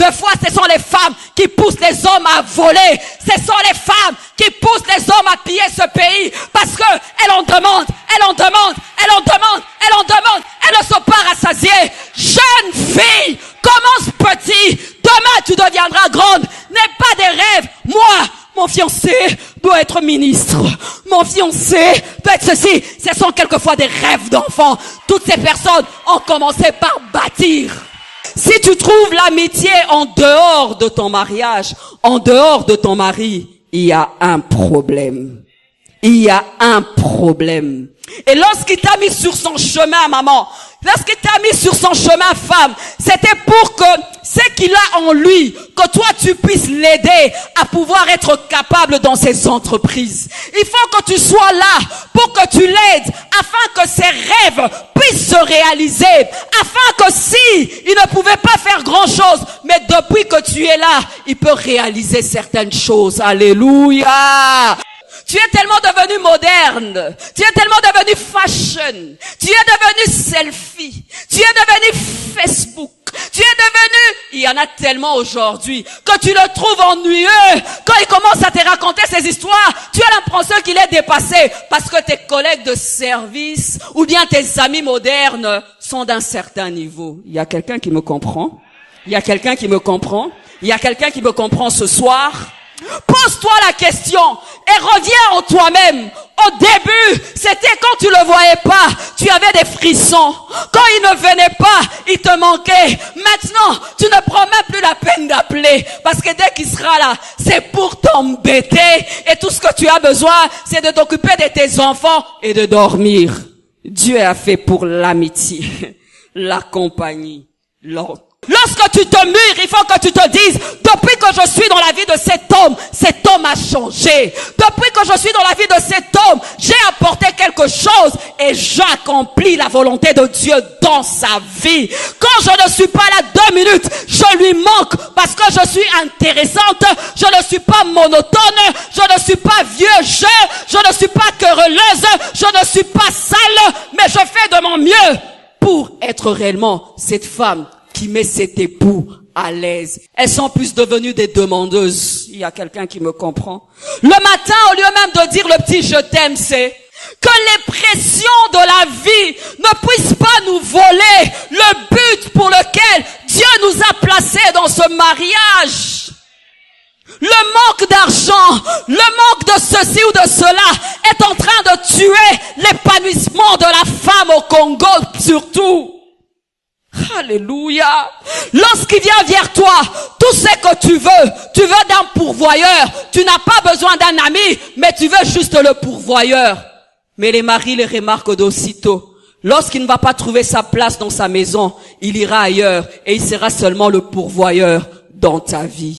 Des fois, ce sont les femmes qui poussent les hommes à voler. Ce sont les femmes qui poussent les hommes à piller ce pays. Parce que elles en demandent, elles en demandent, elles en demandent, elles en demandent. Elles ne sont pas rassasiées. Jeune fille, commence petit. Demain, tu deviendras grande. N'aie pas des rêves. Moi, mon fiancé doit être ministre. Mon fiancé doit être ceci. Ce sont quelquefois des rêves d'enfants. Toutes ces personnes ont commencé par bâtir. Si tu trouves l'amitié en dehors de ton mariage, en dehors de ton mari, il y a un problème. Il y a un problème. Et lorsqu'il t'a mis sur son chemin, maman, lorsqu'il t'a mis sur son chemin, femme, c'était pour que ce qu'il a en lui, que toi tu puisses l'aider à pouvoir être capable dans ses entreprises. Il faut que tu sois là pour que tu l'aides afin que ses rêves puissent se réaliser, afin que si il ne pouvait pas faire grand chose, mais depuis que tu es là, il peut réaliser certaines choses. Alléluia. Tu es tellement devenu moderne. Tu es tellement devenu fashion. Tu es devenu selfie. Tu es devenu Facebook. Tu es devenu... Il y en a tellement aujourd'hui que tu le trouves ennuyeux. Quand il commence à te raconter ses histoires, tu as l'impression qu'il est dépassé parce que tes collègues de service ou bien tes amis modernes sont d'un certain niveau. Il y a quelqu'un qui me comprend? Il y a quelqu'un qui me comprend? Il y a quelqu'un qui me comprend ce soir? Pose-toi la question et reviens en toi-même. Au début, c'était quand tu le voyais pas, tu avais des frissons. Quand il ne venait pas, il te manquait. Maintenant, tu ne prends même plus la peine d'appeler parce que dès qu'il sera là, c'est pour t'embêter et tout ce que tu as besoin, c'est de t'occuper de tes enfants et de dormir. Dieu a fait pour l'amitié, la compagnie, l'ordre. Lorsque tu te mûres, il faut que tu te dises, depuis que je suis dans la vie de cet homme a changé. Depuis que je suis dans la vie de cet homme, j'ai apporté quelque chose et j'accomplis la volonté de Dieu dans sa vie. Quand je ne suis pas là 2 minutes, je lui manque parce que je suis intéressante, je ne suis pas monotone, je ne suis pas vieux jeu, je ne suis pas querelleuse, je ne suis pas sale, mais je fais de mon mieux pour être réellement cette femme qui met cet époux à l'aise. Elles sont plus devenues des demandeuses. Il y a quelqu'un qui me comprend. Le matin, au lieu même de dire le petit je t'aime, c'est que les pressions de la vie ne puissent pas nous voler le but pour lequel Dieu nous a placés dans ce mariage. Le manque d'argent, le manque de ceci ou de cela est en train de tuer l'épanouissement de la femme au Congo surtout. Alléluia. Lorsqu'il vient vers toi, tout ce que tu veux d'un pourvoyeur. Tu n'as pas besoin d'un ami, mais tu veux juste le pourvoyeur. Mais les maris les remarquent d'aussitôt. Lorsqu'il ne va pas trouver sa place dans sa maison, il ira ailleurs et il sera seulement le pourvoyeur dans ta vie.